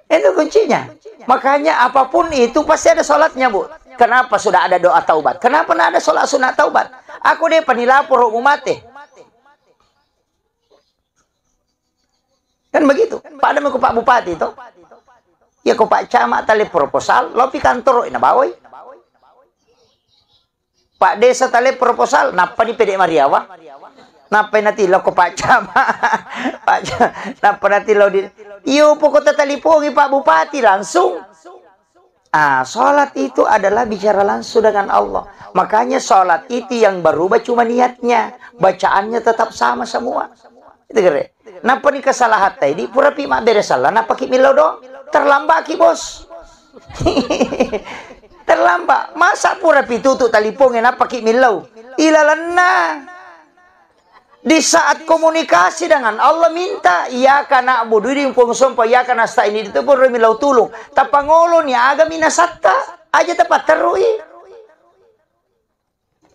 Itu kuncinya. Makanya apapun itu pasti ada sholatnya, Bu. Kenapa sudah ada doa taubat? Kenapa tidak ada sholat sunat taubat? Aku dia penilapor umat. Kan begitu. Pada ko Pak Bupati itu. Ya ko Pak Camat tali proposal. Lopi kantor ina bawai. Pak Desa tali proposal, napa ni Pede Mariawa? Napa nanti lo ko Pak Camat? Pak napa nanti lo di iyo pokoknya talipungi Pak Bupati langsung. Sholat itu adalah bicara langsung dengan Allah. Makanya sholat itu yang berubah cuma niatnya, bacaannya tetap sama semua. Itu kere. Napa ni kesalahan tadi? Pura pi mak beres salah. Napa ki milau dong? Terlambat ki bos. Terlambat. Masa pura pitutu talipongin apa ki milau? Ilalana. Di saat komunikasi dengan Allah minta, iya kana abudu di pungsompa, iya kana sta ini itu pun milau tulung. Tapangolo ni aga minasatta aja tepat terui.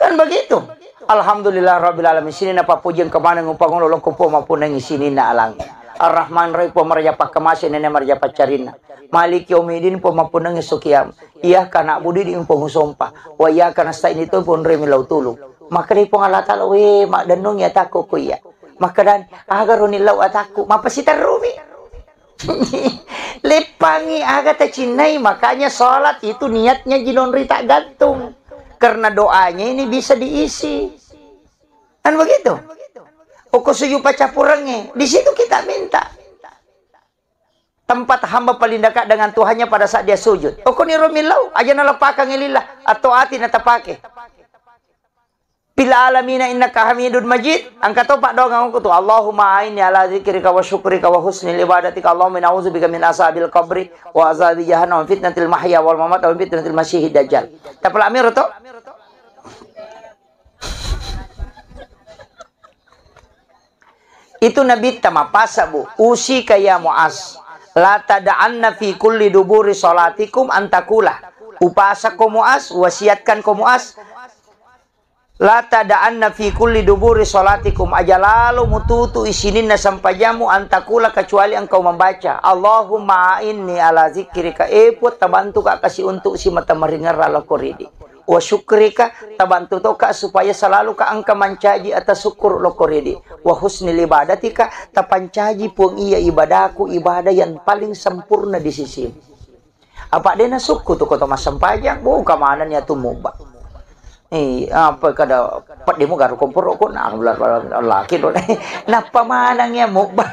Kan begitu. Alhamdulillah Rabbil Alamin. Sini napa pujian kemana ngupangolo lo kupo maupun nang sini na alang. Ar-Rahman Rahim pemarja pakamasin nene marja pacarina. Malik Yaumidin pemapun nang sukiam. Iya kana abudu di pungsompa, wa iya kana sta ini itu pun milau tulung. Maka di Allah Ta'ala, mak danong ya tako ko ya. Maka dan, agar runilaw ataku, mapasita rumi. Lepangi aga ta cinay, makanya sholat itu niatnya ginonri tak gantung. Karena doanya ini bisa diisi. Kan begitu? Oko suyu pacapurangnya, di situ kita minta. Tempat hamba paling dekat dengan Tuhannya pada saat dia sujud. Oko ni rumilaw, aja nalapakang ilillah, atau ati natapake. Bila alamina innaka hamidun majid. Angkat pak doa ngangku tu. Allahumma aini ala zikrika wa syukrika wa husnil ibadatika. Allahumma na'udzubika min asabil qabri wa azabi jahannam fitnatil mahya wal mamat wa fitnatil masyihid dajjal. Tapala amir to? Itu Nabi tamapasa, Bu. Usika ya Mu'az, la tada'anna fi kulli duburi salatikum antakulah. Upasa ko Mu'az, wasiatkan ko Mu'az, la tada'anna fi kulli duburi salatikum, aja lalu mututu isinin na sampajamu antakula kecuali engkau membaca Allahumma inni ala zikrika, epot tabantu ka kasih untuk si mata meringar rala koridi, wa syukrika tabantu toka supaya selalu ka angka mancaji atas syukur lo koridi, wa husnil ibadatika tapancaji pun iya ibadahku, ibadah yang paling sempurna di sisi. Apa dena suku tu kota mas sampajang, buka mana nya tu mubah. Apa kada padimu garu kompor ko na laki do napa manang yang mukba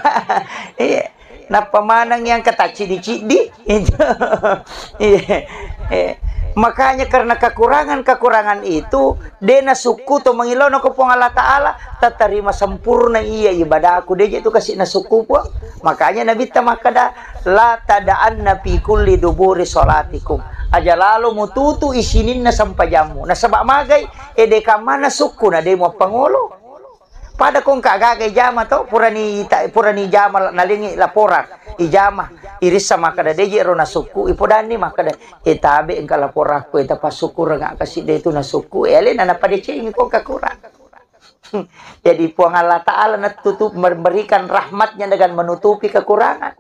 napa manang yang kata cidi-cidi makanya karena kekurangan itu dena suku to mengilono ko pong Allah Ta'ala tatarima sempurna iya ibadahku deje itu kasih na suku po. Makanya Nabi tamakada la tada'anna fi kulli duburi salatikum, aja lalu mututu isinin na sampajamu na sabak magay edeka mana suku na demo pangolo pada kong kagagay jama to purani jama nalingi laporan ijama iris sama kada deje ro na suku ipodani makada etabe engka laporak ko eta pasukur nga kasi de itu na suku elena na padecing ko kakurang. Jadi puang Allah Ta'ala na tutup memberikan rahmatnya dengan menutupi kekurangan.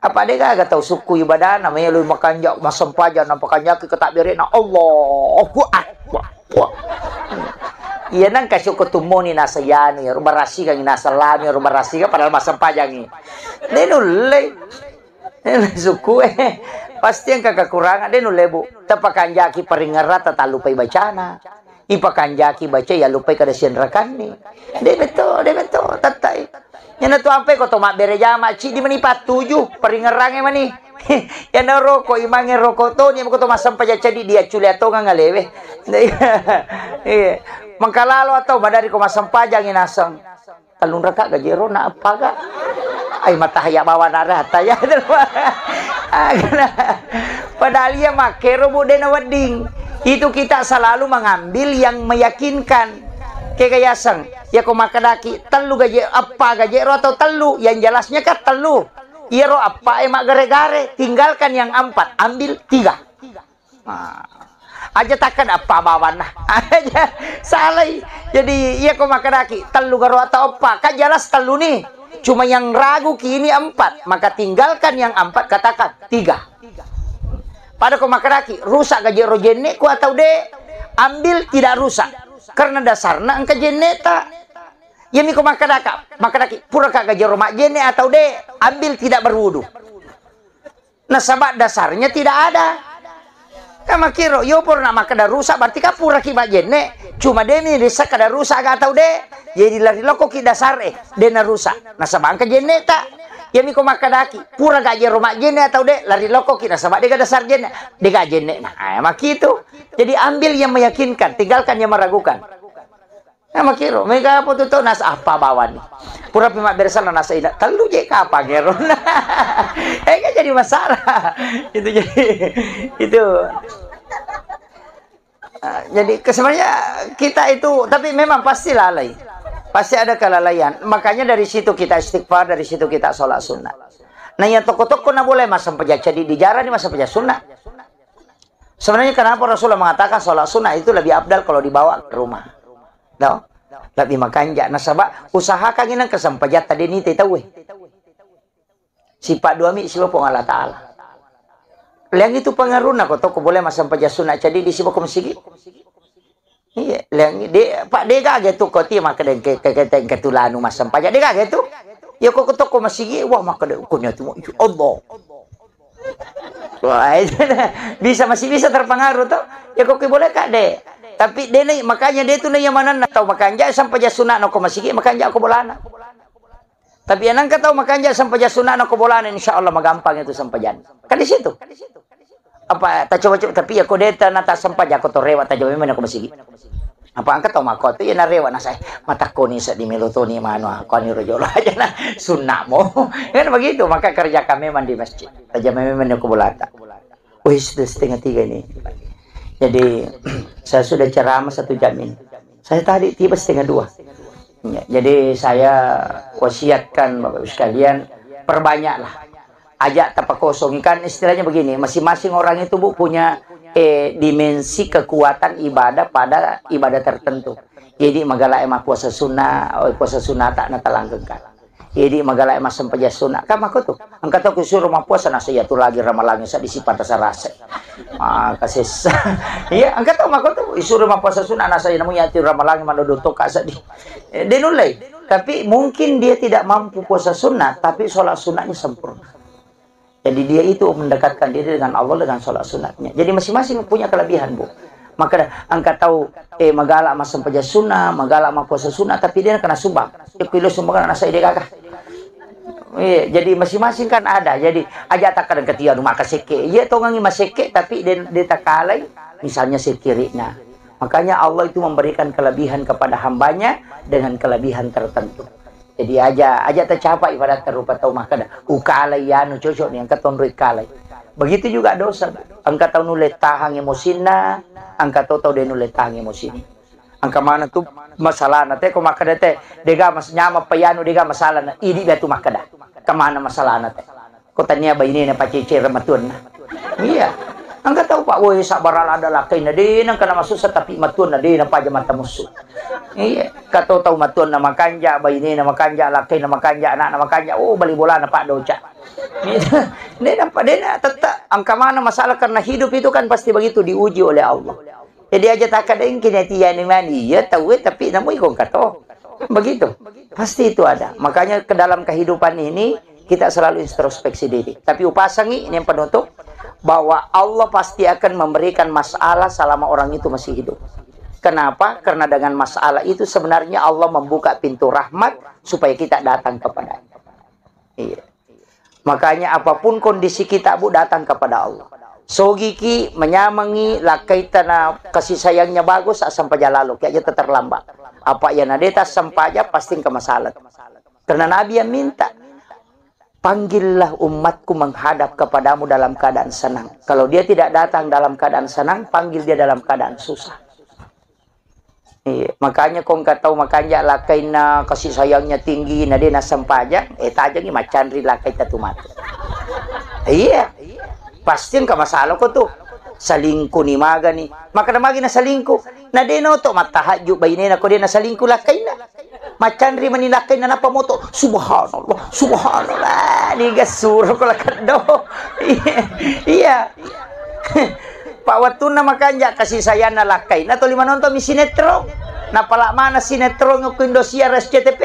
Apa dia gak tahu suku ibadah namanya lu makan jak masampajan nampakan jak ketakbirin Allahu Akbar. Iya nang kasih ketumoni nasa yani rubarasi kang nasa lami rubarasi ka padahal masampajan ni. Denulay. Suku pasti yang kekurangan denulay Bu. Tapakan jaki paringara tatalupay bacana. Ipakan jaki baca ya lupay kada sienrakan ni. De betul tatay. Yan to ampe ko to mabere jama ci di manipat 7 peringerange mani. Yan roko imange roko to ni ko to masampa ja cadi dia culi ato nga ngalewe. Mangkalalo atau badari ko masampa ja nginasang. Talun raka gajero na apaga. Ay matahaya bawa narata ya. Padahal ya makero bude na wading. Itu kita selalu mengambil yang meyakinkan. Kayak sang ya ko makadaki telu gaje apa gaje ro atau telu yang jelasnya kan telu Iya ro apa emak gare-gare, tinggalkan yang 4, ambil 3. Nah, aja takkan apa bawan nah. Aja salah. Jadi iya kau makadaki telu garo atau apa? Kan jelas telu nih. Cuma yang ragu kini 4, maka tinggalkan yang 4, katakan 3. Pada kau makadaki rusak gaji rojene ku atau de, ambil tidak rusak. Karena dasarnya angka jeneta. Ya miko makadaki pura ka gaji romak jene atau de, ambil tidak berwudu. Nah sabab dasarnya tidak ada. Kama kiro yo purna makada rusak berarti ka pura ki jene. Cuma demi rusak kada rusak atau de. Jadi lari loko ki dasar dena rusak. Nah sabab angka jeneta. Ya miko makadaki pura gaji romak jene atau de, lari loko ki sabab de dasar jene. De gaji jene. Nah makitu. Jadi ambil yang meyakinkan, tinggalkan yang meragukan. Nah makiro, mereka apa tuh nas apa bawan nih? Pura pimak beresan nasa ina, telu je apa geron? Kan jadi masalah. Itu jadi itu. Jadi sebenarnya kita itu, tapi memang pasti lalai, pasti ada kelalaian. Makanya dari situ kita istighfar, dari situ kita sholat sunnah. Nah yang toko-toko nak boleh masa pejat jadi dijarah di masa pejat sunnah. Sebenarnya kenapa Rasulullah mengatakan sholat sunnah itu lebih abdal kalau dibawa ke rumah? No? Tapi makanya nasabah usahakan inang kesampajat tadi ni tahu sifat dua mi siapa pun Allah Taala. Yang itu pengaruh nak kau boleh masam pajak sunat jadi di sibuk masjid. Iya, yang de pak dega gitu kau tiap makan ke ketulanu masam pajak dega gitu. Ya kau toko masjid wah makan ukunya tu Allah. Wah, masih bisa terpengaruh tuh. Ya kau boleh kak deh. Tapi dia ni, makanya dia tu ni yang mana nak tahu makanja sampai sunat nak kau masih makanja aku bolana. Tapi yang nak tahu makanja sampai sunat nak kau bolana, insya Allah magampang itu sampai jan. Kan di situ. Apa tak coba tapi ya kau deta nak tak sampai aku tu rewat tak jauh mana aku masih. Apa angkat tahu makau tu ya nak rewat nak saya mata kau ni sedih melotoni mana kau ni rojol aja nah sunat mo. Kan begitu maka kerja kami memang di masjid. Saja memang aku bolata. Wih sudah 2:30 ini. Jadi saya sudah ceramah 1 jam ini. Saya tadi tiba 1:30. Ya, jadi saya wasiatkan Bapak Ibu sekalian, perbanyaklah. Ajak tapak kosong kan istilahnya begini. Masing-masing orang itu Bu punya dimensi kekuatan ibadah pada ibadah tertentu. Jadi magala emang puasa sunnah tak natalanggengkan. Jadi magala emas sampaja sunat kam aku tuh angkat aku suruh mah puasa nasa ya tuh lagi ramalangi sa disipat rasa rasa kasis iya angkat aku tuh suruh mah puasa sunat nasa ya namu ya tuh ramalangi mandodoto kasa di denulai tapi mungkin dia tidak mampu puasa sunat tapi sholat sunatnya sempurna. Jadi dia itu mendekatkan diri dengan Allah dengan sholat sunatnya. Jadi masing-masing punya kelebihan Bu. Maka angkat tahu magala mas sampaja sunnah magala mas puasa sunat tapi dia kena sumbang pilih sumbang nasa ide kakak. Jadi masing-masing kan ada. Jadi aja takkan ketia rumah kaseke. Iya tongangi maseke tapi dia takalai misalnya sekirina. Makanya Allah itu memberikan kelebihan kepada hambanya dengan kelebihan tertentu. Jadi aja tercapai pada terupa tahu makada. Ukalai yanu cocok nih angkat tonroi kalai. Begitu juga dosa. Angkat tahu nulet tahang emosina, angkat tahu dia nulet tahang emosini. Angka mana tuh masalah nate ko makada teh dega mas nyama payano dega masalah na idi batu makada. Kemana masalah nate? Ko tanya ba ini na pacici ramatun na. Iya. Angka tahu Pak woi sabaral ada lakai na din ang kana masusa tapi matun na din pa mata musuh. Iya. Kato tahu matun na makanja ba ini na makanja lakai na makanja anak na makanja oh bali bola na Pak doca. Dia nampak dia tetap angka mana masalah karena hidup itu kan pasti begitu diuji oleh Allah. Jadi aja tak ada yang kena tiyan mani ya tahu tapi namu ikon kato begitu pasti itu ada. Makanya ke dalam kehidupan ini kita selalu introspeksi diri. Tapi upasangi ini yang penutup bahwa Allah pasti akan memberikan masalah selama orang itu masih hidup. Kenapa? Karena dengan masalah itu sebenarnya Allah membuka pintu rahmat supaya kita datang kepadanya. Iya. Makanya apapun kondisi kita Bu datang kepada Allah. Sogiki menyamangi lakai tanah kasih sayangnya bagus asam paja lalu kayak aja terlambat. Apa yang ada sampaja pasti ke masalah. Karena Nabi yang minta panggillah umatku menghadap kepadamu dalam keadaan senang. Kalau dia tidak datang dalam keadaan senang, panggil dia dalam keadaan susah. Iya, makanya kung kataw makanya lakay na kasih sayangnya tinggi na din nasampajang, tajang macan rin lakay tatumato. Iya, pasti ka masalo ko to. Salingko ni maga ni. Maka namagi na salingko. Na din to matahadyo bayin na ko din na salingko lakay na. Macan rin maninakay na napamoto. Subhanallah, subhanallah. Ligasuro ko lakad do. Iya. Pawatun na makanya kasi saya na lakay na tuli manonton mi sinetro napala mana sinetro ng Indosiar SCTV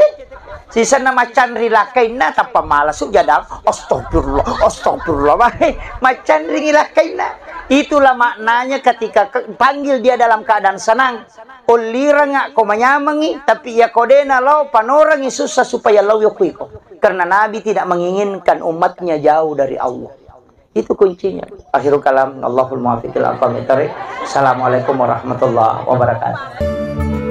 sisa na macan ri lakay na tapamalas jadang astagfirullah astagfirullah macan ri lakay na. Itulah maknanya ketika panggil dia dalam keadaan senang ulira nga ko manyamangi tapi ya kodena law panorangi susah supaya law yokuiko karena Nabi tidak menginginkan umatnya jauh dari Allah. Itu kuncinya. Akhirul kalam. Allahul muwaffiq ila aqwamit thoriq. Assalamualaikum warahmatullahi wabarakatuh.